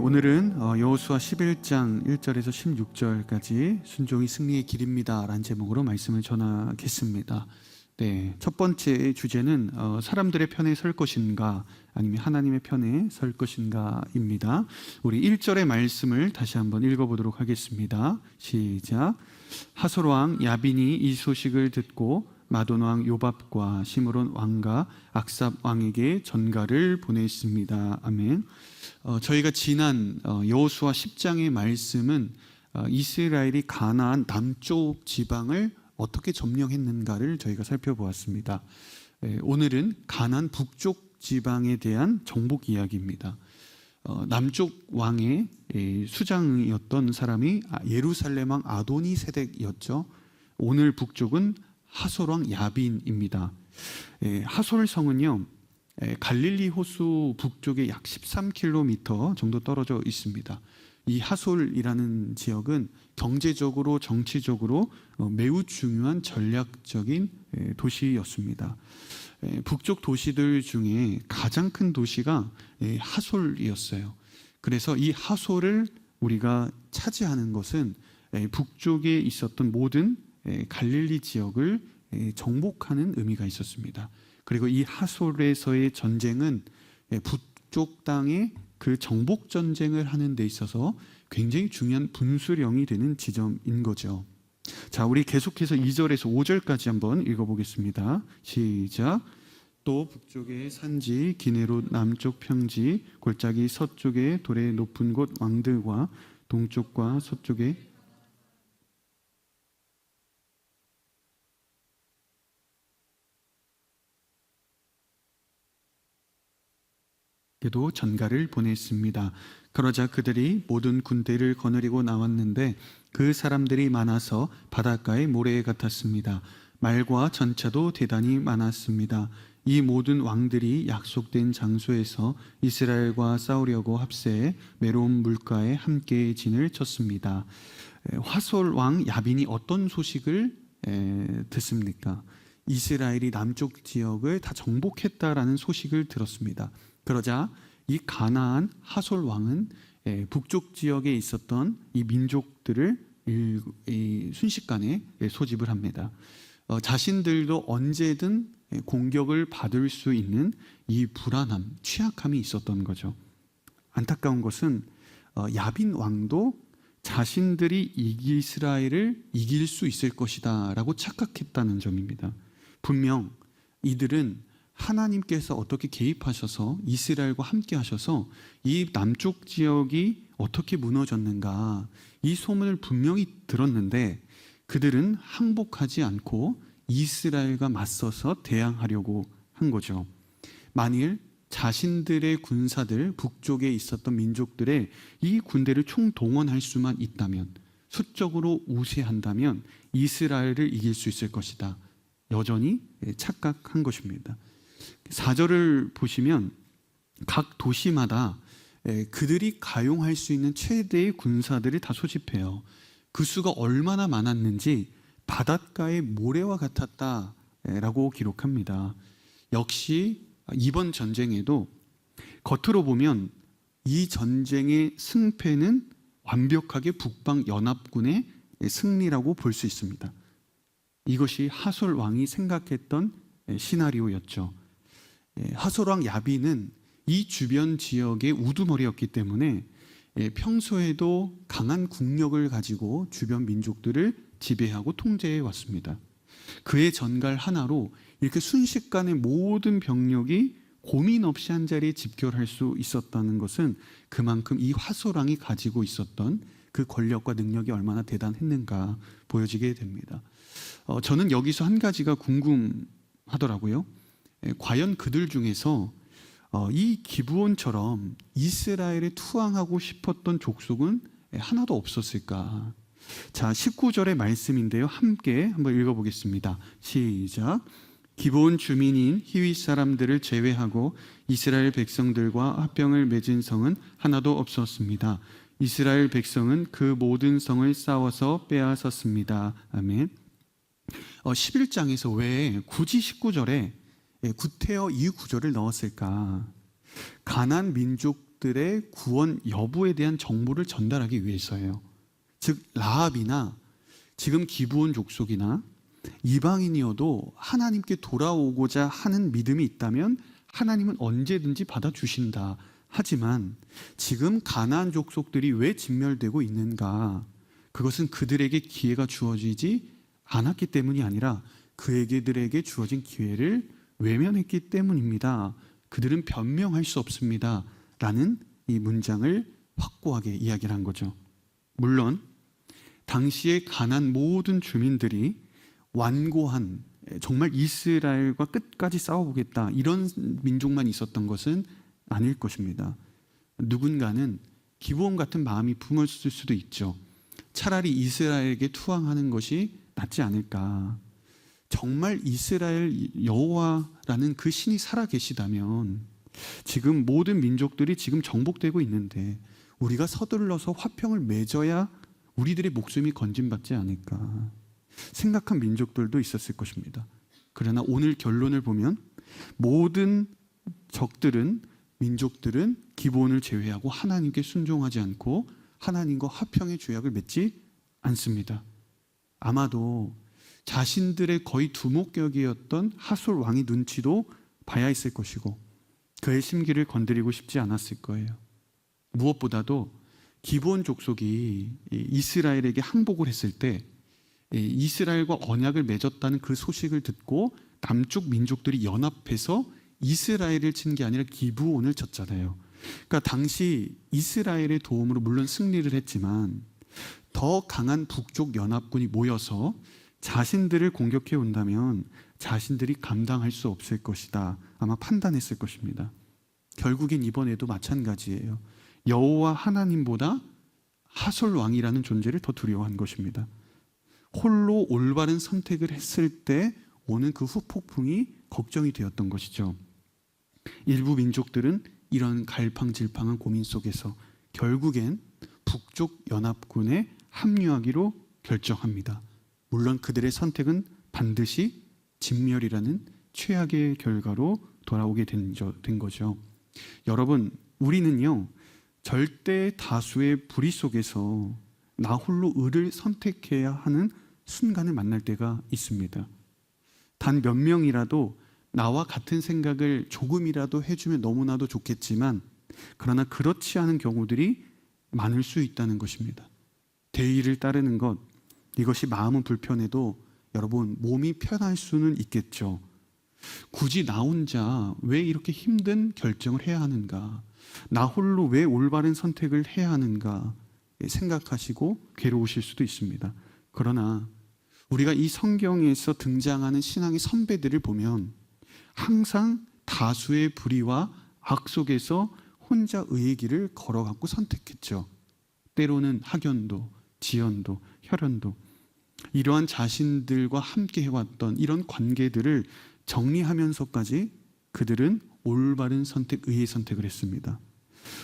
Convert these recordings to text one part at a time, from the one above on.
오늘은 여호수아 11장 1절에서 16절까지 순종이 승리의 길입니다 라는 제목으로 말씀을 전하겠습니다. 첫 번째 주제는 사람들의 편에 설 것인가 아니면 하나님의 편에 설 것인가 입니다. 우리 1절의 말씀을 다시 한번 읽어보도록 하겠습니다. 시작. 하솔 왕 야빈이 이 소식을 듣고 마돈 왕 요밥과 시므론 왕과 악삽 왕에게 전가를 보냈습니다. 아멘. 저희가 지난 여호수아 10장의 말씀은 이스라엘이 가나안 남쪽 지방을 어떻게 점령했는가를 저희가 살펴보았습니다. 오늘은 가나안 북쪽 지방에 대한 정복 이야기입니다. 남쪽 왕의 수장이었던 사람이 예루살렘 왕 아도니세덱이었죠. 오늘 북쪽은 하솔 왕 야빈입니다. 하솔 성은요, 갈릴리 호수 북쪽에 약 13km 정도 떨어져 있습니다. 이 하솔이라는 지역은 경제적으로 정치적으로 매우 중요한 전략적인 도시였습니다. 북쪽 도시들 중에 가장 큰 도시가 하솔이었어요. 그래서 이 하솔을 우리가 차지하는 것은 북쪽에 있었던 모든 갈릴리 지역을 정복하는 의미가 있었습니다. 그리고 이 하솔에서의 전쟁은 북쪽 땅에 그 정복 전쟁을 하는 데 있어서 굉장히 중요한 분수령이 되는 지점인 거죠. 자, 우리 계속해서 2절에서 5절까지 한번 읽어보겠습니다. 시작. 또 북쪽의 산지 기네롯 남쪽 평지 골짜기 서쪽의 돌의 높은 곳 왕들과 동쪽과 서쪽의 도 전가를 보냈습니다. 그러자 그들이 모든 군대를 거느리고 나왔는데 그 사람들이 많아서 바닷가의 모래 같았습니다. 말과 전차도 대단히 많았습니다. 이 모든 왕들이 약속된 장소에서 이스라엘과 싸우려고 합세해 메론 물가에 함께 진을 쳤습니다. 하솔 왕 야빈이 어떤 소식을 듣습니까? 이스라엘이 남쪽 지역을 다 정복했다라는 소식을 들었습니다. 그러자 이 가나안 하솔 왕은 북쪽 지역에 있었던 이 민족들을 순식간에 소집을 합니다. 자신들도 언제든 공격을 받을 수 있는 이 불안함, 취약함이 있었던 거죠. 안타까운 것은 야빈 왕도 자신들이 이스라엘을 이길 수 있을 것이다 라고 착각했다는 점입니다. 분명 이들은 하나님께서 어떻게 개입하셔서 이스라엘과 함께 하셔서 이 남쪽 지역이 어떻게 무너졌는가, 이 소문을 분명히 들었는데 그들은 항복하지 않고 이스라엘과 맞서서 대항하려고 한 거죠. 만일 자신들의 군사들, 북쪽에 있었던 민족들의 이 군대를 총동원할 수만 있다면, 수적으로 우세한다면 이스라엘을 이길 수 있을 것이다. 여전히 착각한 것입니다. 4절을 보시면 각 도시마다 그들이 가용할 수 있는 최대의 군사들을 다 소집해요. 그 수가 얼마나 많았는지 바닷가의 모래와 같았다라고 기록합니다. 역시 이번 전쟁에도 겉으로 보면 이 전쟁의 승패는 완벽하게 북방연합군의 승리라고 볼 수 있습니다. 이것이 하솔 왕이 생각했던 시나리오였죠. 하솔 왕 야빈은 이 주변 지역의 우두머리였기 때문에 평소에도 강한 국력을 가지고 주변 민족들을 지배하고 통제해 왔습니다. 그의 전갈 하나로 이렇게 순식간에 모든 병력이 고민 없이 한 자리에 집결할 수 있었다는 것은 그만큼 이 하솔 왕이 가지고 있었던 그 권력과 능력이 얼마나 대단했는가 보여지게 됩니다. 저는 여기서 한 가지가 궁금하더라고요. 과연 그들 중에서 이 기브온처럼 이스라엘에 투항하고 싶었던 족속은 하나도 없었을까? 자, 19절의 말씀인데요, 함께 한번 읽어보겠습니다. 시작. 기브온 주민인 히윗 사람들을 제외하고 이스라엘 백성들과 합병을 맺은 성은 하나도 없었습니다. 이스라엘 백성은 그 모든 성을 싸워서 빼앗았습니다. 아멘. 11장에서 왜 굳이 19절에 구태여 이 구절을 넣었을까? 가나안 민족들 민족들의 구원 여부에 대한 정보를 전달하기 위해서예요. 즉 라합이나 지금 기브온 족속이나 이방인이어도 하나님께 돌아오고자 하는 믿음이 있다면 하나님은 언제든지 받아주신다. 하지만 지금 가나안 족속들이 왜 진멸되고 있는가? 그것은 그들에게 기회가 주어지지 않았기 때문이 아니라 그들에게 주어진 기회를 외면했기 때문입니다. 그들은 변명할 수 없습니다. 라는 이 문장을 확고하게 이야기를 한 거죠. 물론 당시에 가나안 모든 주민들이 완고한 정말 이스라엘과 끝까지 싸워보겠다 이런 민족만 있었던 것은 아닐 것입니다. 누군가는 기브온 같은 마음이 품었을 수도 있죠. 차라리 이스라엘에게 투항하는 것이 낫지 않을까. 정말 이스라엘 여호와라는 그 신이 살아계시다면 지금 모든 민족들이 지금 정복되고 있는데 우리가 서둘러서 화평을 맺어야 우리들의 목숨이 건진받지 않을까 생각한 민족들도 있었을 것입니다. 그러나 오늘 결론을 보면 모든 적들은 민족들은 기브온을 제외하고 하나님께 순종하지 않고 하나님과 화평의 조약을 맺지 않습니다. 아마도 자신들의 거의 두목격이었던 하솔 왕의 눈치도 봐야 했을 것이고 그의 심기를 건드리고 싶지 않았을 거예요. 무엇보다도 기브온 족속이 이스라엘에게 항복을 했을 때 이스라엘과 언약을 맺었다는 그 소식을 듣고 남쪽 민족들이 연합해서 이스라엘을 친 게 아니라 기브온을 쳤잖아요. 그러니까 당시 이스라엘의 도움으로 물론 승리를 했지만 더 강한 북쪽 연합군이 모여서 자신들을 공격해 온다면 자신들이 감당할 수 없을 것이다. 아마 판단했을 것입니다. 결국엔 이번에도 마찬가지예요. 여호와 하나님보다 하솔 왕이라는 존재를 더 두려워한 것입니다. 홀로 올바른 선택을 했을 때 오는 그 후폭풍이 걱정이 되었던 것이죠. 일부 민족들은 이런 갈팡질팡한 고민 속에서 결국엔 북쪽 연합군에 합류하기로 결정합니다. 물론 그들의 선택은 반드시 진멸이라는 최악의 결과로 돌아오게 된 거죠. 여러분, 우리는요 절대 다수의 불의 속에서 나 홀로 의를 선택해야 하는 순간을 만날 때가 있습니다. 단 몇 명이라도 나와 같은 생각을 조금이라도 해주면 너무나도 좋겠지만 그러나 그렇지 않은 경우들이 많을 수 있다는 것입니다. 대의를 따르는 것, 이것이 마음은 불편해도 여러분 몸이 편할 수는 있겠죠. 굳이 나 혼자 왜 이렇게 힘든 결정을 해야 하는가, 나 홀로 왜 올바른 선택을 해야 하는가 생각하시고 괴로우실 수도 있습니다. 그러나 우리가 이 성경에서 등장하는 신앙의 선배들을 보면 항상 다수의 불의와 악 속에서 혼자 의의 길을 걸어가고 선택했죠. 때로는 학연도, 지연도, 혈연도 이러한 자신들과 함께 해왔던 이런 관계들을 정리하면서까지 그들은 올바른 선택, 의의 선택을 했습니다.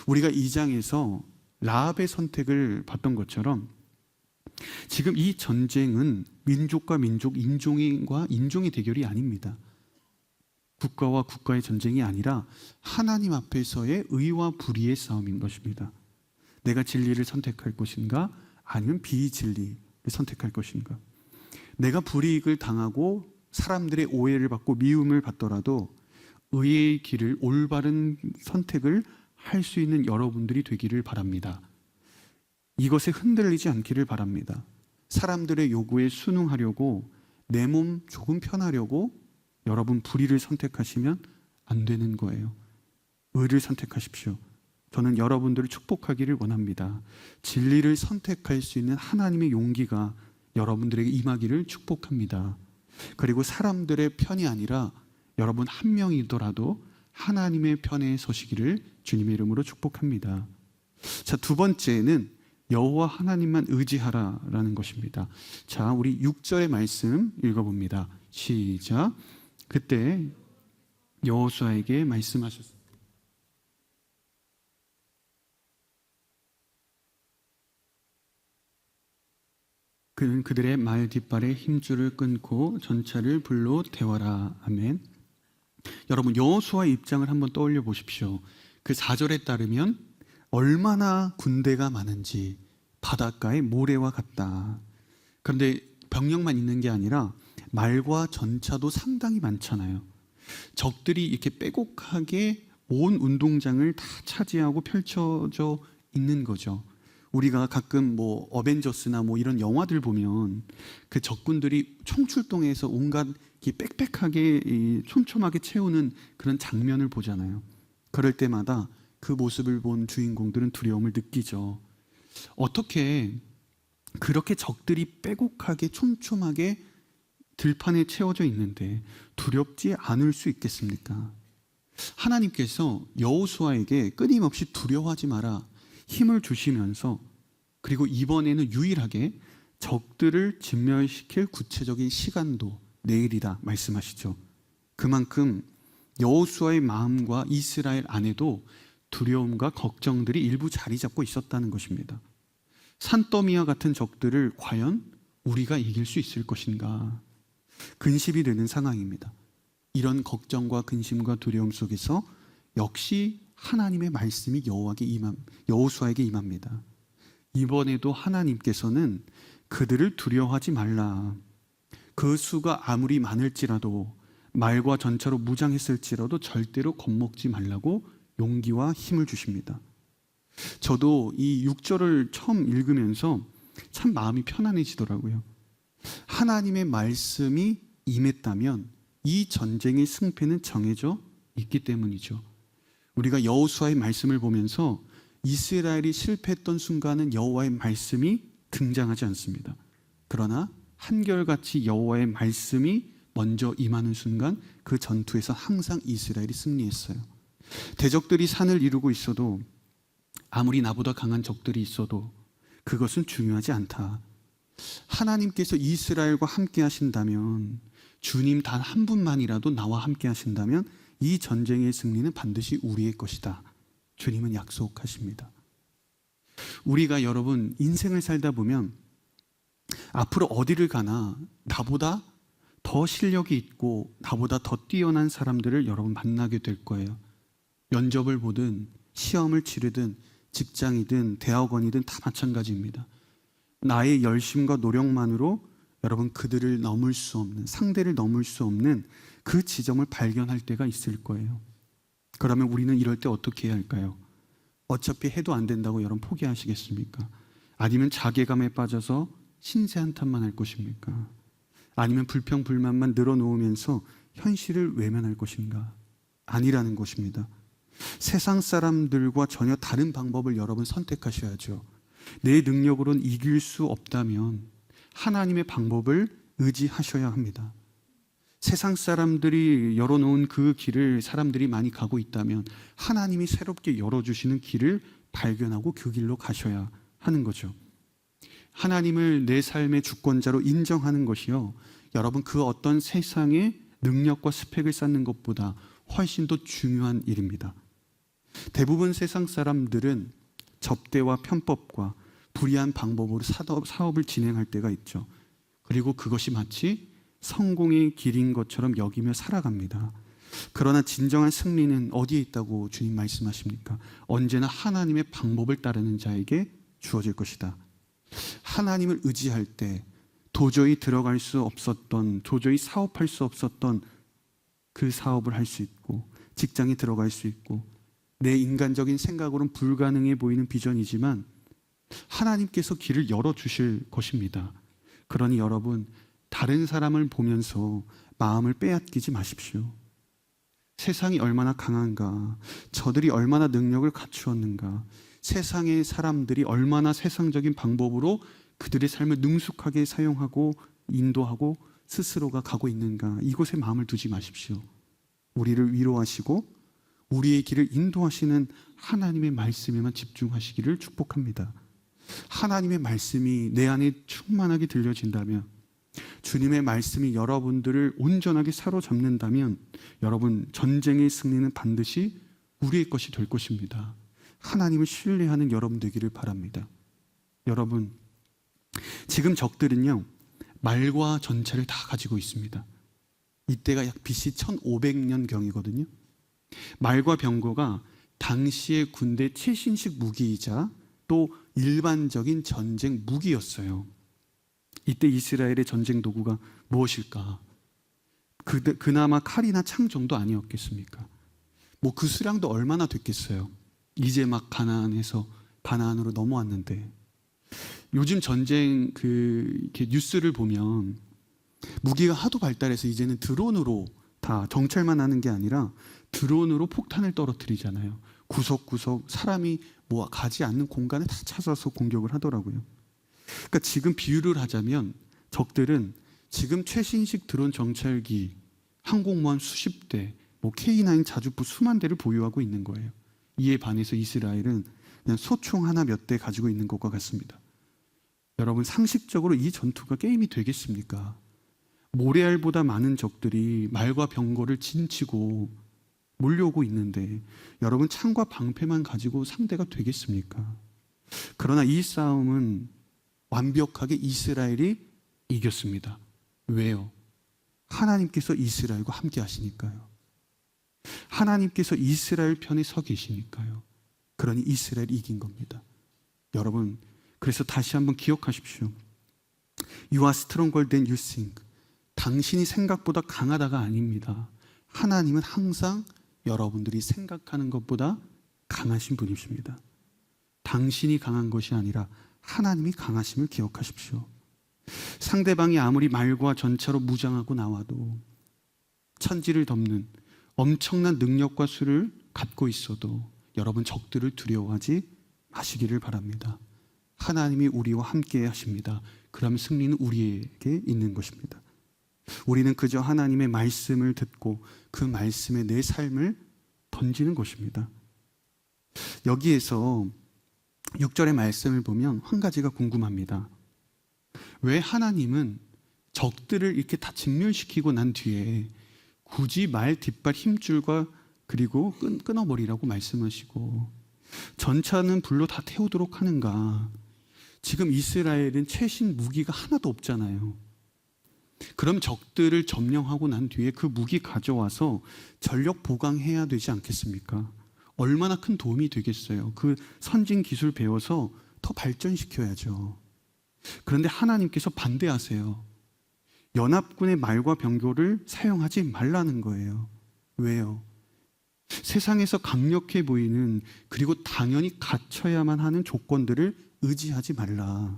우리가 2장에서 라합의 선택을 봤던 것처럼 지금 이 전쟁은 민족과 민족, 인종과 인종의 대결이 아닙니다. 국가와 국가의 전쟁이 아니라 하나님 앞에서의 의와 불의의 싸움인 것입니다. 내가 진리를 선택할 것인가 아니면 비진리를 선택할 것인가. 내가 불이익을 당하고 사람들의 오해를 받고 미움을 받더라도 의의 길을, 올바른 선택을 할 수 있는 여러분들이 되기를 바랍니다. 이것에 흔들리지 않기를 바랍니다. 사람들의 요구에 순응하려고 내 몸 조금 편하려고 여러분 불의를 선택하시면 안 되는 거예요. 의를 선택하십시오. 저는 여러분들을 축복하기를 원합니다. 진리를 선택할 수 있는 하나님의 용기가 여러분들에게 임하기를 축복합니다. 그리고 사람들의 편이 아니라 여러분 한 명이더라도 하나님의 편에 서시기를 주님의 이름으로 축복합니다. 자, 두 번째는 여호와 하나님만 의지하라라는 것입니다. 자, 우리 6절의 말씀 읽어봅니다. 시작. 그때 여호수아에게 말씀하셨습니다. 그는 그들의 말 뒷발에 힘줄을 끊고 전차를 불로 태워라. 아멘. 여러분 여호수아의 입장을 한번 떠올려 보십시오. 그 4절에 따르면 얼마나 군대가 많은지 바닷가의 모래와 같다. 그런데 병력만 있는 게 아니라 말과 전차도 상당히 많잖아요. 적들이 이렇게 빼곡하게 온 운동장을 다 차지하고 펼쳐져 있는 거죠. 우리가 가끔 뭐 어벤져스나 뭐 이런 영화들 보면 그 적군들이 총출동해서 온갖 빽빽하게 촘촘하게 채우는 그런 장면을 보잖아요. 그럴 때마다 그 모습을 본 주인공들은 두려움을 느끼죠. 어떻게 그렇게 적들이 빼곡하게 촘촘하게 들판에 채워져 있는데 두렵지 않을 수 있겠습니까? 하나님께서 여호수아에게 끊임없이 두려워하지 마라 힘을 주시면서, 그리고 이번에는 유일하게 적들을 진멸시킬 구체적인 시간도 내일이다 말씀하시죠. 그만큼 여호수아의 마음과 이스라엘 안에도 두려움과 걱정들이 일부 자리 잡고 있었다는 것입니다. 산더미와 같은 적들을 과연 우리가 이길 수 있을 것인가? 근심이 되는 상황입니다. 이런 걱정과 근심과 두려움 속에서 역시 하나님의 말씀이 여호수아에게 임합니다. 이번에도 하나님께서는 그들을 두려워하지 말라. 그 수가 아무리 많을지라도 말과 전차로 무장했을지라도 절대로 겁먹지 말라고 용기와 힘을 주십니다. 저도 이 6절을 처음 읽으면서 참 마음이 편안해지더라고요. 하나님의 말씀이 임했다면 이 전쟁의 승패는 정해져 있기 때문이죠. 우리가 여호수아의 말씀을 보면서 이스라엘이 실패했던 순간은 여호와의 말씀이 등장하지 않습니다. 그러나 한결같이 여호와의 말씀이 먼저 임하는 순간 그 전투에서 항상 이스라엘이 승리했어요. 대적들이 산을 이루고 있어도, 아무리 나보다 강한 적들이 있어도 그것은 중요하지 않다. 하나님께서 이스라엘과 함께 하신다면, 주님 단 한 분만이라도 나와 함께 하신다면 이 전쟁의 승리는 반드시 우리의 것이다. 주님은 약속하십니다. 우리가 여러분 인생을 살다 보면 앞으로 어디를 가나 나보다 더 실력이 있고 나보다 더 뛰어난 사람들을 여러분 만나게 될 거예요. 면접을 보든 시험을 치르든 직장이든 대학원이든 다 마찬가지입니다. 나의 열심과 노력만으로 여러분 그들을 넘을 수 없는, 상대를 넘을 수 없는 그 지점을 발견할 때가 있을 거예요. 그러면 우리는 이럴 때 어떻게 해야 할까요? 어차피 해도 안 된다고 여러분 포기하시겠습니까? 아니면 자괴감에 빠져서 신세 한탄만 할 것입니까? 아니면 불평불만만 늘어놓으면서 현실을 외면할 것인가? 아니라는 것입니다. 세상 사람들과 전혀 다른 방법을 여러분 선택하셔야죠. 내 능력으로는 이길 수 없다면 하나님의 방법을 의지하셔야 합니다. 세상 사람들이 열어놓은 그 길을 사람들이 많이 가고 있다면 하나님이 새롭게 열어주시는 길을 발견하고 그 길로 가셔야 하는 거죠. 하나님을 내 삶의 주권자로 인정하는 것이요, 여러분 그 어떤 세상의 능력과 스펙을 쌓는 것보다 훨씬 더 중요한 일입니다. 대부분 세상 사람들은 접대와 편법과 불의한 방법으로 사업을 진행할 때가 있죠. 그리고 그것이 마치 성공의 길인 것처럼 여기며 살아갑니다. 그러나 진정한 승리는 어디에 있다고 주님 말씀하십니까? 언제나 하나님의 방법을 따르는 자에게 주어질 것이다. 하나님을 의지할 때 도저히 들어갈 수 없었던, 도저히 사업할 수 없었던 그 사업을 할 수 있고, 직장에 들어갈 수 있고, 내 인간적인 생각으로는 불가능해 보이는 비전이지만 하나님께서 길을 열어주실 것입니다. 그러니 여러분, 다른 사람을 보면서 마음을 빼앗기지 마십시오. 세상이 얼마나 강한가, 저들이 얼마나 능력을 갖추었는가, 세상의 사람들이 얼마나 세상적인 방법으로 그들의 삶을 능숙하게 사용하고 인도하고 스스로가 가고 있는가, 이곳에 마음을 두지 마십시오. 우리를 위로하시고 우리의 길을 인도하시는 하나님의 말씀에만 집중하시기를 축복합니다. 하나님의 말씀이 내 안에 충만하게 들려진다면, 주님의 말씀이 여러분들을 온전하게 사로잡는다면 여러분 전쟁의 승리는 반드시 우리의 것이 될 것입니다. 하나님을 신뢰하는 여러분 되기를 바랍니다. 여러분, 지금 적들은요 말과 전차를 다 가지고 있습니다. 이때가 약 BC 1500년 경이거든요. 말과 병거가 당시의 군대 최신식 무기이자 또 일반적인 전쟁 무기였어요. 이때 이스라엘의 전쟁 도구가 무엇일까? 그나마 칼이나 창 정도 아니었겠습니까? 뭐 그 수량도 얼마나 됐겠어요? 이제 막 가나안으로 넘어왔는데, 요즘 전쟁 이렇게 뉴스를 보면 무기가 하도 발달해서 이제는 드론으로 다 정찰만 하는 게 아니라 드론으로 폭탄을 떨어뜨리잖아요. 구석구석 사람이 뭐 가지 않는 공간에 다 찾아서 공격을 하더라고요. 그러니까 지금 비유를 하자면 적들은 지금 최신식 드론 정찰기, 항공모함 수십 대, 뭐 K9 자주포 수만 대를 보유하고 있는 거예요. 이에 반해서 이스라엘은 그냥 소총 하나 몇 대 가지고 있는 것과 같습니다. 여러분, 상식적으로 이 전투가 게임이 되겠습니까? 모래알보다 많은 적들이 말과 병거를 진치고 몰려오고 있는데 여러분, 창과 방패만 가지고 상대가 되겠습니까? 그러나 이 싸움은 완벽하게 이스라엘이 이겼습니다. 왜요? 하나님께서 이스라엘과 함께 하시니까요. 하나님께서 이스라엘 편에 서 계시니까요. 그러니 이스라엘이 이긴 겁니다. 여러분, 그래서 다시 한번 기억하십시오. You are stronger than you think. 당신이 생각보다 강하다가 아닙니다. 하나님은 항상 여러분들이 생각하는 것보다 강하신 분이십니다. 당신이 강한 것이 아니라 하나님이 강하심을 기억하십시오. 상대방이 아무리 말과 전차로 무장하고 나와도, 천지를 덮는 엄청난 능력과 수를 갖고 있어도 여러분, 적들을 두려워하지 마시기를 바랍니다. 하나님이 우리와 함께 하십니다. 그럼 승리는 우리에게 있는 것입니다. 우리는 그저 하나님의 말씀을 듣고 그 말씀에 내 삶을 던지는 것입니다. 여기에서 6절의 말씀을 보면 한 가지가 궁금합니다. 왜 하나님은 적들을 이렇게 다 진멸시키고 난 뒤에 굳이 말 뒷발 힘줄과 그리고 끊어버리라고 말씀하시고 전차는 불로 다 태우도록 하는가? 지금 이스라엘은 최신 무기가 하나도 없잖아요. 그럼 적들을 점령하고 난 뒤에 그 무기 가져와서 전력 보강해야 되지 않겠습니까? 얼마나 큰 도움이 되겠어요. 그 선진 기술 배워서 더 발전시켜야죠. 그런데 하나님께서 반대하세요. 연합군의 말과 병거를 사용하지 말라는 거예요. 왜요? 세상에서 강력해 보이는, 그리고 당연히 갖춰야만 하는 조건들을 의지하지 말라.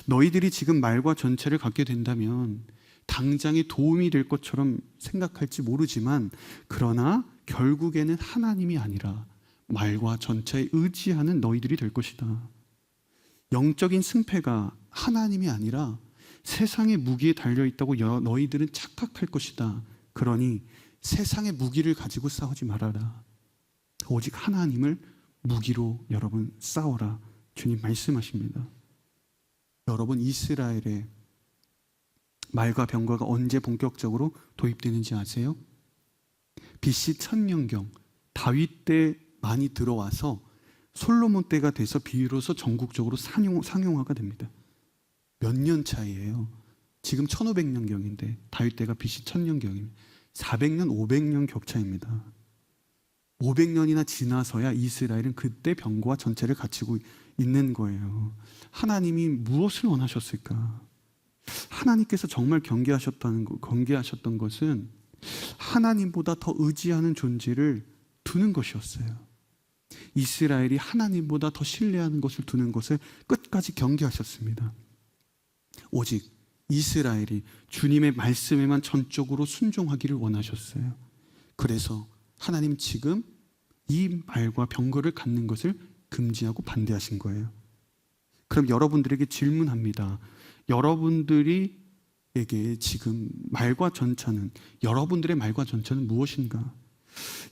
너희들이 지금 말과 전체를 갖게 된다면 당장에 도움이 될 것처럼 생각할지 모르지만, 그러나 결국에는 하나님이 아니라 말과 전차에 의지하는 너희들이 될 것이다. 영적인 승패가 하나님이 아니라 세상의 무기에 달려있다고 너희들은 착각할 것이다. 그러니 세상의 무기를 가지고 싸우지 말아라. 오직 하나님을 무기로 여러분 싸워라. 주님 말씀하십니다. 여러분, 이스라엘의 말과 병거가 언제 본격적으로 도입되는지 아세요? BC 1000년경 다윗 때 많이 들어와서 솔로몬 때가 돼서 비로소 전국적으로 상용화가 됩니다. 몇 년 차이예요? 지금 1500년경인데 다윗 때가 BC 1000년경입니다. 400년, 500년 격차입니다. 500년이나 지나서야 이스라엘은 그때 병거와 전체를 갖추고 있는 거예요. 하나님이 무엇을 원하셨을까? 하나님께서 정말 경계하셨던 것은 하나님보다 더 의지하는 존재를 두는 것이었어요. 이스라엘이 하나님보다 더 신뢰하는 것을 두는 것을 끝까지 경계하셨습니다. 오직 이스라엘이 주님의 말씀에만 전적으로 순종하기를 원하셨어요. 그래서 하나님 지금 이 말과 병거를 갖는 것을 금지하고 반대하신 거예요. 그럼 여러분들에게 질문합니다. 여러분들에게 지금 여러분들의 말과 전차는 무엇인가?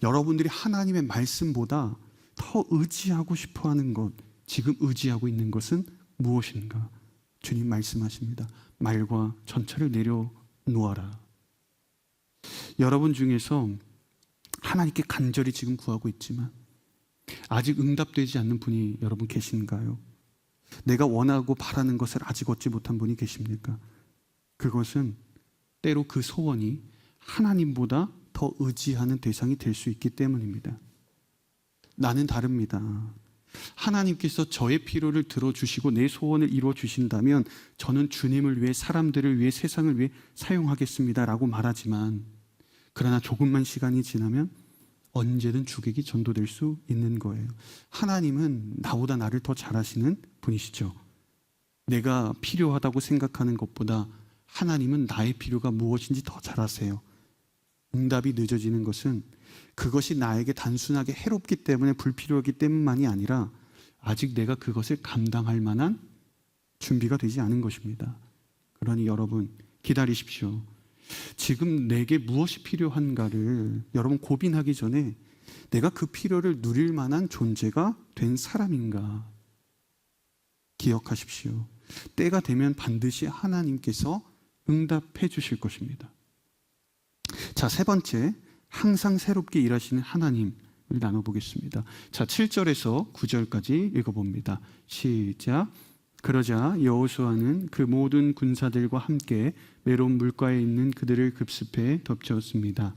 여러분들이 하나님의 말씀보다 더 의지하고 싶어하는 것, 지금 의지하고 있는 것은 무엇인가? 주님 말씀하십니다. 말과 전차를 내려놓아라. 여러분 중에서 하나님께 간절히 지금 구하고 있지만 아직 응답되지 않는 분이 여러분 계신가요? 내가 원하고 바라는 것을 아직 얻지 못한 분이 계십니까? 그것은 때로 그 소원이 하나님보다 더 의지하는 대상이 될 수 있기 때문입니다. 나는 다릅니다. 하나님께서 저의 필요를 들어주시고 내 소원을 이루어주신다면 저는 주님을 위해, 사람들을 위해, 세상을 위해 사용하겠습니다 라고 말하지만, 그러나 조금만 시간이 지나면 언제든 주객이 전도될 수 있는 거예요. 하나님은 나보다 나를 더 잘 아시는 분이시죠. 내가 필요하다고 생각하는 것보다 하나님은 나의 필요가 무엇인지 더 잘 아세요. 응답이 늦어지는 것은 그것이 나에게 단순하게 해롭기 때문에, 불필요하기 때문만이 아니라 아직 내가 그것을 감당할 만한 준비가 되지 않은 것입니다. 그러니 여러분, 기다리십시오. 지금 내게 무엇이 필요한가를 여러분 고민하기 전에 내가 그 필요를 누릴 만한 존재가 된 사람인가 기억하십시오. 때가 되면 반드시 하나님께서 응답해 주실 것입니다. 자, 세 번째, 항상 새롭게 일하시는 하나님을 나눠보겠습니다. 자, 7절에서 9절까지 읽어봅니다. 시작. 그러자 여호수아는 그 모든 군사들과 함께 메론 물가에 있는 그들을 급습해 덮쳤습니다.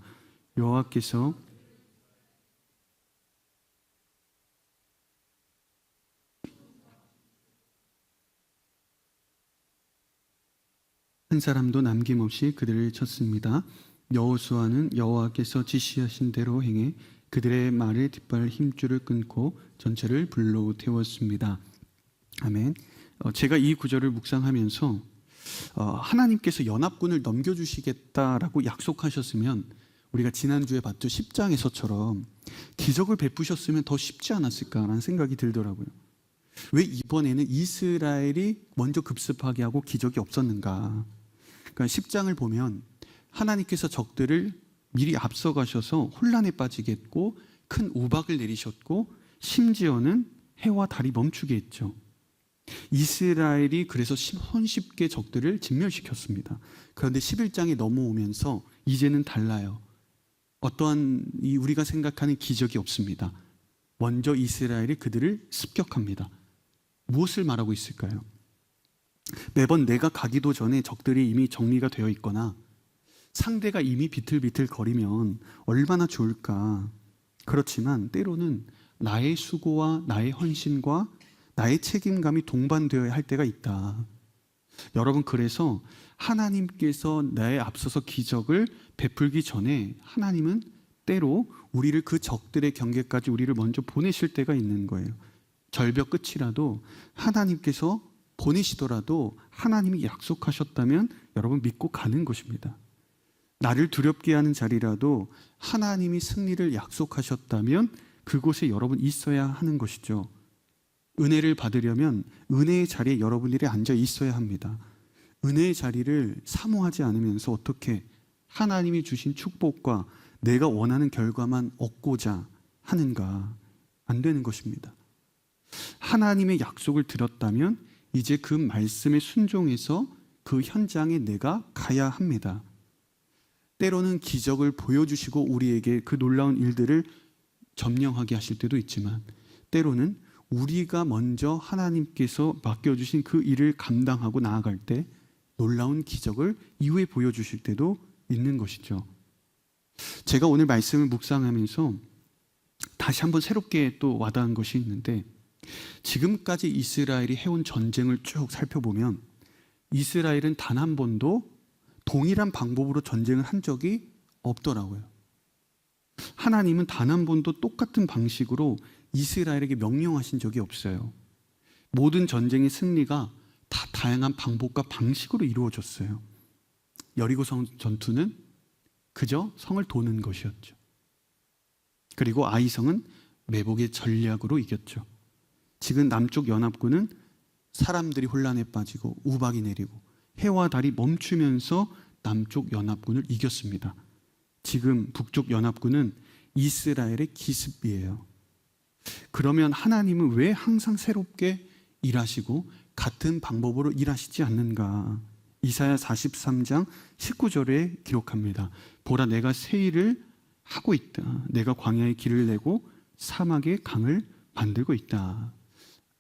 여호와께서 한 사람도 남김없이 그들을 쳤습니다. 여호수아는 여호와께서 지시하신 대로 행해 그들의 말을 뒷발 힘줄을 끊고 전체를 불로 태웠습니다. 아멘. 제가 이 구절을 묵상하면서 하나님께서 연합군을 넘겨주시겠다라고 약속하셨으면 우리가 지난주에 봤죠. 10장에서처럼 기적을 베푸셨으면 더 쉽지 않았을까라는 생각이 들더라고요. 왜 이번에는 이스라엘이 먼저 급습하게 하고 기적이 없었는가? 그러니까 10장을 보면 하나님께서 적들을 미리 앞서가셔서 혼란에 빠지게 했고 큰 우박을 내리셨고 심지어는 해와 달이 멈추게 했죠. 이스라엘이 그래서 손쉽게 적들을 진멸시켰습니다. 그런데 11장에 넘어오면서 이제는 달라요. 어떠한 우리가 생각하는 기적이 없습니다. 먼저 이스라엘이 그들을 습격합니다. 무엇을 말하고 있을까요? 매번 내가 가기도 전에 적들이 이미 정리가 되어 있거나 상대가 이미 비틀비틀 거리면 얼마나 좋을까. 그렇지만 때로는 나의 수고와 나의 헌신과 나의 책임감이 동반되어야 할 때가 있다. 여러분, 그래서 하나님께서 나에 앞서서 기적을 베풀기 전에 하나님은 때로 우리를 그 적들의 경계까지 우리를 먼저 보내실 때가 있는 거예요. 절벽 끝이라도 하나님께서 보내시더라도 하나님이 약속하셨다면 여러분 믿고 가는 것입니다. 나를 두렵게 하는 자리라도 하나님이 승리를 약속하셨다면 그곳에 여러분 있어야 하는 것이죠. 은혜를 받으려면 은혜의 자리에 여러분들이 앉아 있어야 합니다. 은혜의 자리를 사모하지 않으면서 어떻게 하나님이 주신 축복과 내가 원하는 결과만 얻고자 하는가? 안 되는 것입니다. 하나님의 약속을 들었다면 이제 그 말씀에 순종해서 그 현장에 내가 가야 합니다. 때로는 기적을 보여주시고 우리에게 그 놀라운 일들을 점령하게 하실 때도 있지만 때로는 우리가 먼저 하나님께서 맡겨주신 그 일을 감당하고 나아갈 때 놀라운 기적을 이후에 보여주실 때도 있는 것이죠. 제가 오늘 말씀을 묵상하면서 다시 한번 새롭게 또 와닿은 것이 있는데, 지금까지 이스라엘이 해온 전쟁을 쭉 살펴보면 이스라엘은 단 한 번도 동일한 방법으로 전쟁을 한 적이 없더라고요. 하나님은 단 한 번도 똑같은 방식으로 이스라엘에게 명령하신 적이 없어요. 모든 전쟁의 승리가 다 다양한 방법과 방식으로 이루어졌어요. 여리고성 전투는 그저 성을 도는 것이었죠. 그리고 아이성은 매복의 전략으로 이겼죠. 지금 남쪽 연합군은 사람들이 혼란에 빠지고 우박이 내리고 해와 달이 멈추면서 남쪽 연합군을 이겼습니다. 지금 북쪽 연합군은 이스라엘의 기습이에요. 그러면 하나님은 왜 항상 새롭게 일하시고 같은 방법으로 일하시지 않는가? 이사야 43장 19절에 기록합니다. 보라, 내가 새 일을 하고 있다. 내가 광야에 길을 내고 사막에 강을 만들고 있다.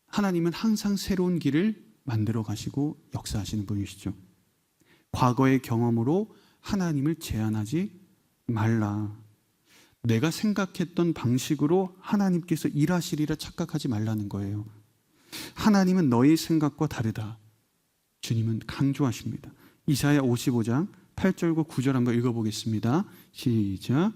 하나님은 항상 새로운 길을 만들어 가시고 역사하시는 분이시죠. 과거의 경험으로 하나님을 제한하지 말라. 내가 생각했던 방식으로 하나님께서 일하시리라 착각하지 말라는 거예요. 하나님은 너의 생각과 다르다. 주님은 강조하십니다. 이사야 55장 8절과 9절 한번 읽어보겠습니다. 시작.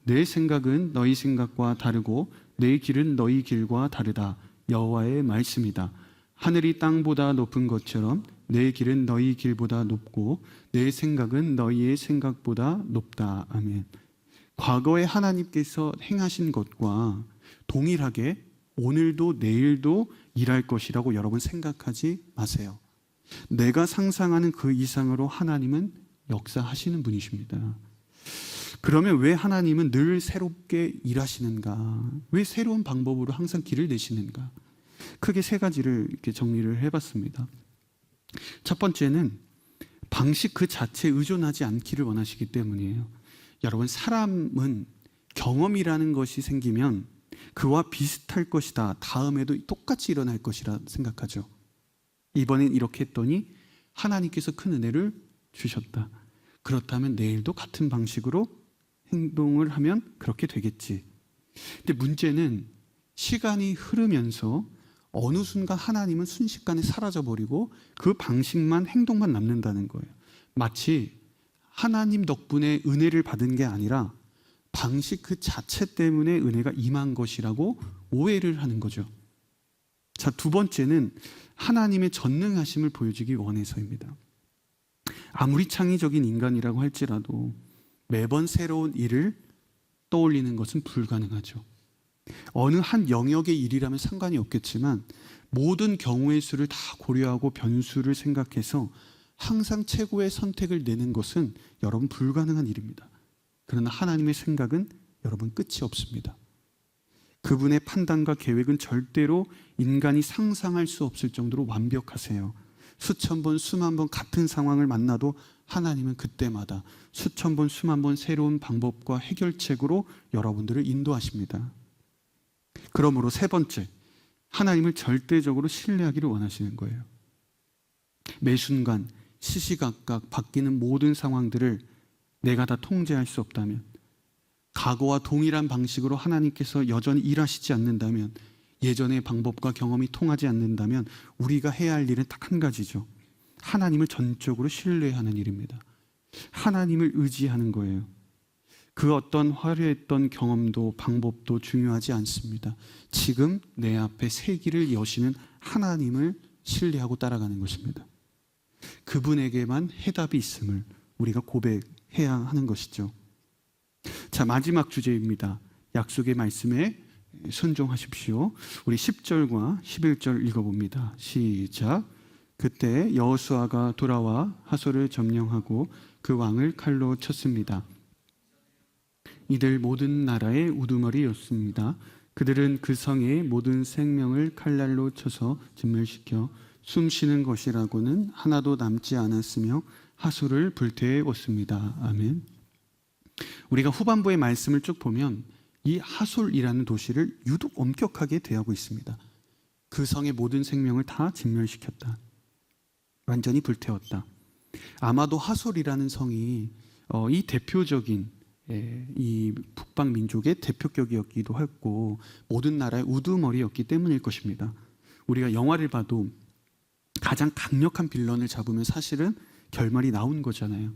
내 생각은 너희 생각과 다르고 내 길은 너희 길과 다르다. 여호와의 말씀이다. 하늘이 땅보다 높은 것처럼 내 길은 너희 길보다 높고 내 생각은 너희의 생각보다 높다. 아멘. 과거에 하나님께서 행하신 것과 동일하게 오늘도 내일도 일할 것이라고 여러분 생각하지 마세요. 내가 상상하는 그 이상으로 하나님은 역사하시는 분이십니다. 그러면 왜 하나님은 늘 새롭게 일하시는가? 왜 새로운 방법으로 항상 길을 내시는가? 크게 세 가지를 이렇게 정리를 해봤습니다. 첫 번째는 방식 그 자체에 의존하지 않기를 원하시기 때문이에요. 여러분, 사람은 경험이라는 것이 생기면 그와 비슷할 것이다, 다음에도 똑같이 일어날 것이라 생각하죠. 이번엔 이렇게 했더니 하나님께서 큰 은혜를 주셨다. 그렇다면 내일도 같은 방식으로 행동을 하면 그렇게 되겠지. 근데 문제는 시간이 흐르면서 어느 순간 하나님은 순식간에 사라져버리고 그 방식만, 행동만 남는다는 거예요. 마치 하나님 덕분에 은혜를 받은 게 아니라 방식 그 자체 때문에 은혜가 임한 것이라고 오해를 하는 거죠. 자, 두 번째는 하나님의 전능하심을 보여주기 원해서입니다. 아무리 창의적인 인간이라고 할지라도 매번 새로운 일을 떠올리는 것은 불가능하죠. 어느 한 영역의 일이라면 상관이 없겠지만 모든 경우의 수를 다 고려하고 변수를 생각해서 항상 최고의 선택을 내는 것은 여러분 불가능한 일입니다. 그러나 하나님의 생각은 여러분 끝이 없습니다. 그분의 판단과 계획은 절대로 인간이 상상할 수 없을 정도로 완벽하세요. 수천 번, 수만 번 같은 상황을 만나도 하나님은 그때마다 수천 번, 수만 번 새로운 방법과 해결책으로 여러분들을 인도하십니다. 그러므로 세 번째, 하나님을 절대적으로 신뢰하기를 원하시는 거예요. 매 순간 시시각각 바뀌는 모든 상황들을 내가 다 통제할 수 없다면, 과거와 동일한 방식으로 하나님께서 여전히 일하시지 않는다면, 예전의 방법과 경험이 통하지 않는다면 우리가 해야 할 일은 딱 한 가지죠. 하나님을 전적으로 신뢰하는 일입니다. 하나님을 의지하는 거예요. 그 어떤 화려했던 경험도 방법도 중요하지 않습니다. 지금 내 앞에 새 길을 여시는 하나님을 신뢰하고 따라가는 것입니다. 그분에게만 해답이 있음을 우리가 고백해야 하는 것이죠. 자, 마지막 주제입니다. 약속의 말씀에 순종하십시오. 우리 10절과 11절 읽어봅니다. 시작. 그때 여호수아가 돌아와 하솔을 점령하고 그 왕을 칼로 쳤습니다. 이들 모든 나라의 우두머리였습니다. 그들은 그 성의 모든 생명을 칼날로 쳐서 진멸시켜 숨쉬는 것이라고는 하나도 남지 않았으며 하솔을 불태웠습니다. 아멘. 우리가 후반부의 말씀을 쭉 보면 이 하솔이라는 도시를 유독 엄격하게 대하고 있습니다. 그 성의 모든 생명을 다 진멸시켰다. 완전히 불태웠다. 아마도 하솔이라는 성이 이 대표적인 이 북방 민족의 대표격이었기도 했고 모든 나라의 우두머리였기 때문일 것입니다. 우리가 영화를 봐도 가장 강력한 빌런을 잡으면 사실은 결말이 나온 거잖아요.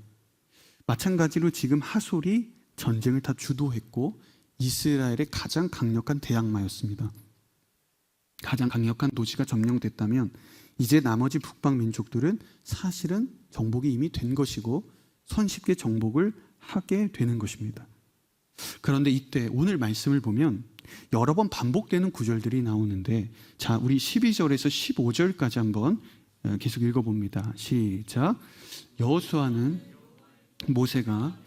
마찬가지로 지금 하솔이 전쟁을 다 주도했고 이스라엘의 가장 강력한 대항마였습니다. 가장 강력한 도시가 점령됐다면 이제 나머지 북방 민족들은 사실은 정복이 이미 된 것이고 손쉽게 정복을 하게 되는 것입니다. 그런데 이때 오늘 말씀을 보면 여러 번 반복되는 구절들이 나오는데, 자, 우리 12절에서 15절까지 한번 계속 읽어봅니다. 시작. 여호수아는 모세가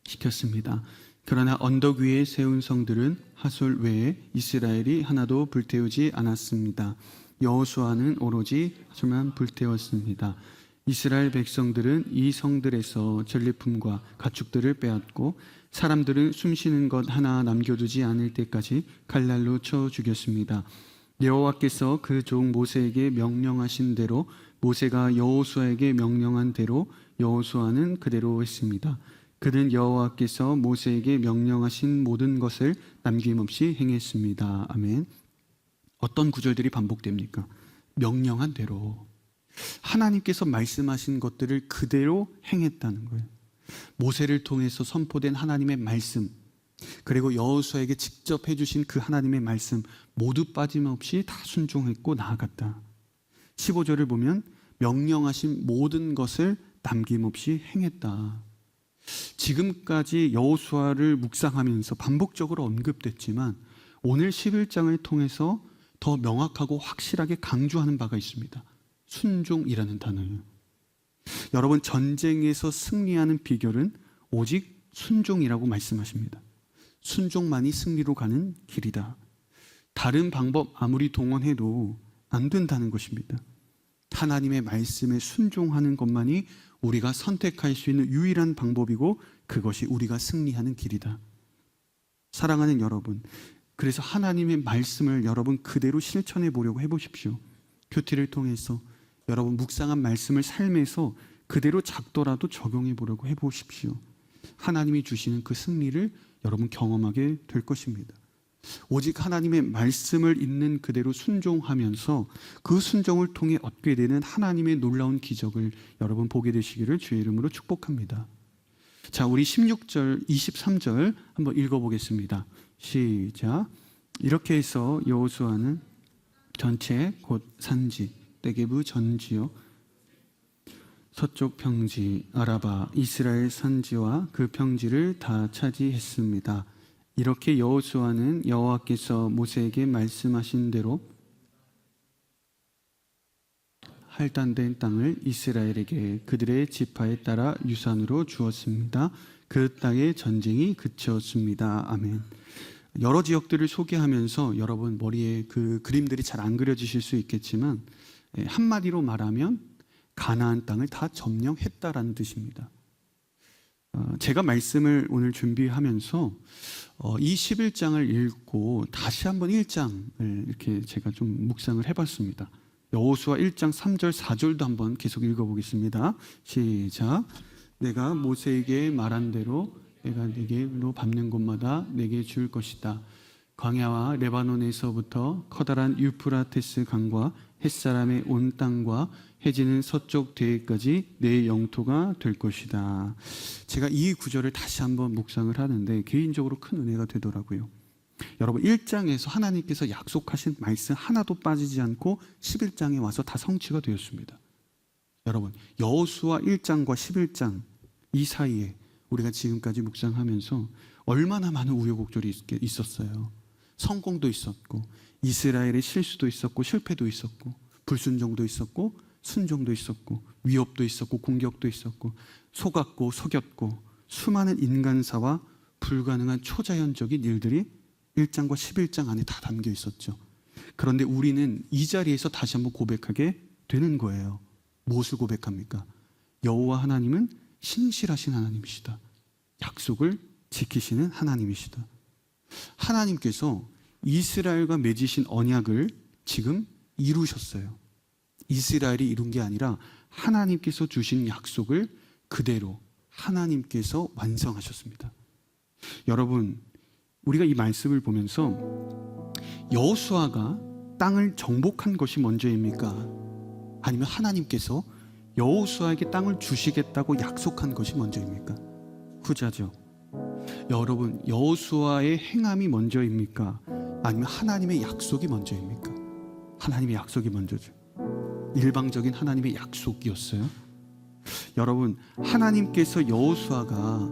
시켰습니다. 그러나 언덕 위에 세운 성들은 하솔 외에 이스라엘이 하나도 불태우지 않았습니다. 여호수아는 오로지 하솔만 불태웠습니다. 이스라엘 백성들은 이 성들에서 전리품과 가축들을 빼앗고 사람들은 숨쉬는 것 하나 남겨두지 않을 때까지 칼날로 쳐 죽였습니다. 여호와께서 그 종 모세에게 명령하신 대로 모세가 여호수아에게 명령한 대로 여호수아는 그대로 했습니다. 그는 여호와께서 모세에게 명령하신 모든 것을 남김없이 행했습니다. 아멘. 어떤 구절들이 반복됩니까? 명령한 대로. 하나님께서 말씀하신 것들을 그대로 행했다는 거예요. 모세를 통해서 선포된 하나님의 말씀, 그리고 여호수아에게 직접 해주신 그 하나님의 말씀 모두 빠짐없이 다 순종했고 나아갔다. 15절을 보면 명령하신 모든 것을 남김없이 행했다. 지금까지 여호수아를 묵상하면서 반복적으로 언급됐지만 오늘 11장을 통해서 더 명확하고 확실하게 강조하는 바가 있습니다. 순종이라는 단어예요. 여러분, 전쟁에서 승리하는 비결은 오직 순종이라고 말씀하십니다. 순종만이 승리로 가는 길이다. 다른 방법 아무리 동원해도 안 된다는 것입니다. 하나님의 말씀에 순종하는 것만이 우리가 선택할 수 있는 유일한 방법이고 그것이 우리가 승리하는 길이다. 사랑하는 여러분, 그래서 하나님의 말씀을 여러분 그대로 실천해 보려고 해보십시오. 큐티를 통해서 여러분 묵상한 말씀을 삶에서 그대로 작더라도 적용해 보려고 해보십시오. 하나님이 주시는 그 승리를 여러분 경험하게 될 것입니다. 오직 하나님의 말씀을 있는 그대로 순종하면서 그 순종을 통해 얻게 되는 하나님의 놀라운 기적을 여러분 보게 되시기를 주의 이름으로 축복합니다. 자, 우리 16절, 23절 한번 읽어보겠습니다. 시작. 이렇게 해서 여호수아는 전체 곧 산지, 네게브 전지요, 서쪽 평지, 아라바, 이스라엘 산지와 그 평지를 다 차지했습니다. 이렇게 여호수아는 여호와께서 모세에게 말씀하신 대로 할단된 땅을 이스라엘에게 그들의 지파에 따라 유산으로 주었습니다. 그 땅의 전쟁이 그쳤습니다. 아멘. 여러 지역들을 소개하면서 여러분 머리에 그 그림들이 잘 안 그려지실 수 있겠지만 한마디로 말하면 가나안 땅을 다 점령했다라는 뜻입니다. 제가 말씀을 오늘 준비하면서 이 11장을 읽고 다시 한번 1장을 이렇게 제가 좀 묵상을 해봤습니다. 여호수아 1장 3절 4절도 한번 계속 읽어보겠습니다. 시작. 내가 모세에게 말한 대로 내가 네게로 밟는 곳마다 내게 줄 것이다. 광야와 레바논에서부터 커다란 유프라테스 강과 햇사람의 온 땅과 해지는 서쪽 대해까지 내 영토가 될 것이다. 제가 이 구절을 다시 한번 묵상을 하는데 개인적으로 큰 은혜가 되더라고요. 여러분 1장에서 하나님께서 약속하신 말씀 하나도 빠지지 않고 11장에 와서 다 성취가 되었습니다. 여러분 여호수아 1장과 11장 이 사이에 우리가 지금까지 묵상하면서 얼마나 많은 우여곡절이 있었어요. 성공도 있었고 이스라엘의 실수도 있었고 실패도 있었고 불순종도 있었고 순종도 있었고 위협도 있었고 공격도 있었고 속았고 속였고 수많은 인간사와 불가능한 초자연적인 일들이 1장과 11장 안에 다 담겨 있었죠. 그런데 우리는 이 자리에서 다시 한번 고백하게 되는 거예요. 무엇을 고백합니까? 여호와 하나님은 신실하신 하나님이시다. 약속을 지키시는 하나님이시다. 하나님께서 이스라엘과 맺으신 언약을 지금 이루셨어요. 이스라엘이 이룬 게 아니라 하나님께서 주신 약속을 그대로 하나님께서 완성하셨습니다. 여러분, 우리가 이 말씀을 보면서 여호수아가 땅을 정복한 것이 먼저입니까? 아니면 하나님께서 여호수아에게 땅을 주시겠다고 약속한 것이 먼저입니까? 후자죠. 여러분, 여호수아의 행함이 먼저입니까? 아니면 하나님의 약속이 먼저입니까? 하나님의 약속이 먼저죠. 일방적인 하나님의 약속이었어요. 여러분, 하나님께서 여호수아가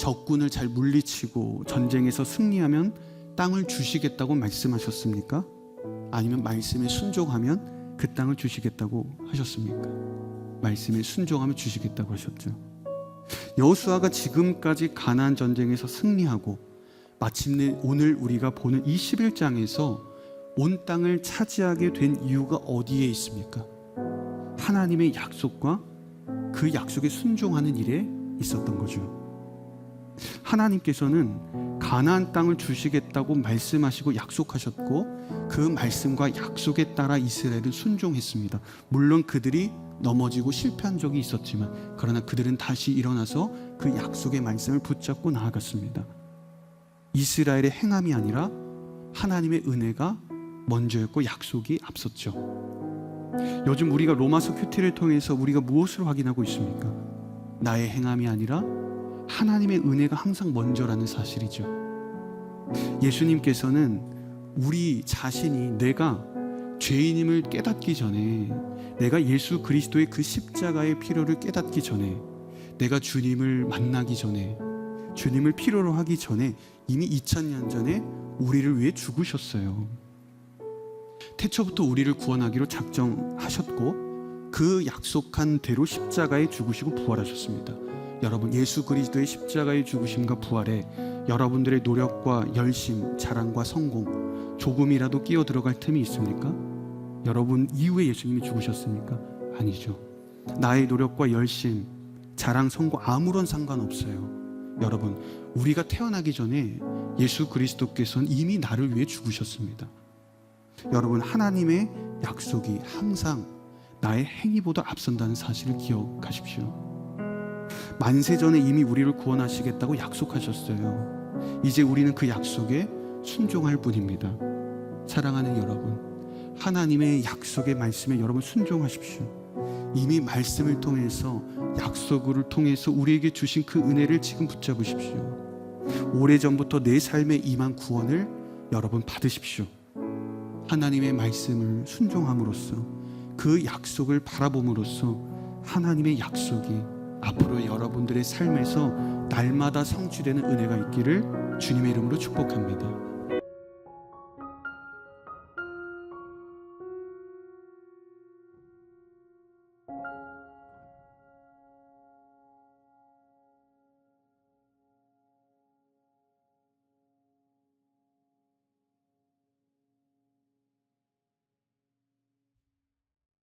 적군을 잘 물리치고 전쟁에서 승리하면 땅을 주시겠다고 말씀하셨습니까? 아니면 말씀에 순종하면 그 땅을 주시겠다고 하셨습니까? 말씀에 순종하면 주시겠다고 하셨죠. 여호수아가 지금까지 가나안 전쟁에서 승리하고 마침내 오늘 우리가 보는 이 11장에서 온 땅을 차지하게 된 이유가 어디에 있습니까? 하나님의 약속과 그 약속에 순종하는 일에 있었던 거죠. 하나님께서는 가나안 땅을 주시겠다고 말씀하시고 약속하셨고 그 말씀과 약속에 따라 이스라엘은 순종했습니다. 물론 그들이 넘어지고 실패한 적이 있었지만 그러나 그들은 다시 일어나서 그 약속의 말씀을 붙잡고 나아갔습니다. 이스라엘의 행함이 아니라 하나님의 은혜가 먼저였고 약속이 앞섰죠. 요즘 우리가 로마서 큐티를 통해서 우리가 무엇을 확인하고 있습니까? 나의 행함이 아니라 하나님의 은혜가 항상 먼저라는 사실이죠. 예수님께서는 우리 자신이 내가 죄인임을 깨닫기 전에, 내가 예수 그리스도의 그 십자가의 필요를 깨닫기 전에, 내가 주님을 만나기 전에, 주님을 필요로 하기 전에 이미 2000년 전에 우리를 위해 죽으셨어요. 태초부터 우리를 구원하기로 작정하셨고 그 약속한 대로 십자가에 죽으시고 부활하셨습니다. 여러분, 예수 그리스도의 십자가의 죽으심과 부활에 여러분들의 노력과 열심, 자랑과 성공 조금이라도 끼어 들어갈 틈이 있습니까? 여러분 이후에 예수님이 죽으셨습니까? 아니죠. 나의 노력과 열심, 자랑, 성공 아무런 상관없어요. 여러분, 우리가 태어나기 전에 예수 그리스도께서는 이미 나를 위해 죽으셨습니다. 여러분, 하나님의 약속이 항상 나의 행위보다 앞선다는 사실을 기억하십시오. 만세 전에 이미 우리를 구원하시겠다고 약속하셨어요. 이제 우리는 그 약속에 순종할 뿐입니다. 사랑하는 여러분, 하나님의 약속의 말씀에 여러분 순종하십시오. 이미 말씀을 통해서, 약속을 통해서 우리에게 주신 그 은혜를 지금 붙잡으십시오. 오래전부터 내 삶에 임한 구원을 여러분 받으십시오. 하나님의 말씀을 순종함으로써, 그 약속을 바라봄으로써 하나님의 약속이 앞으로 여러분들의 삶에서 날마다 성취되는 은혜가 있기를 주님의 이름으로 축복합니다.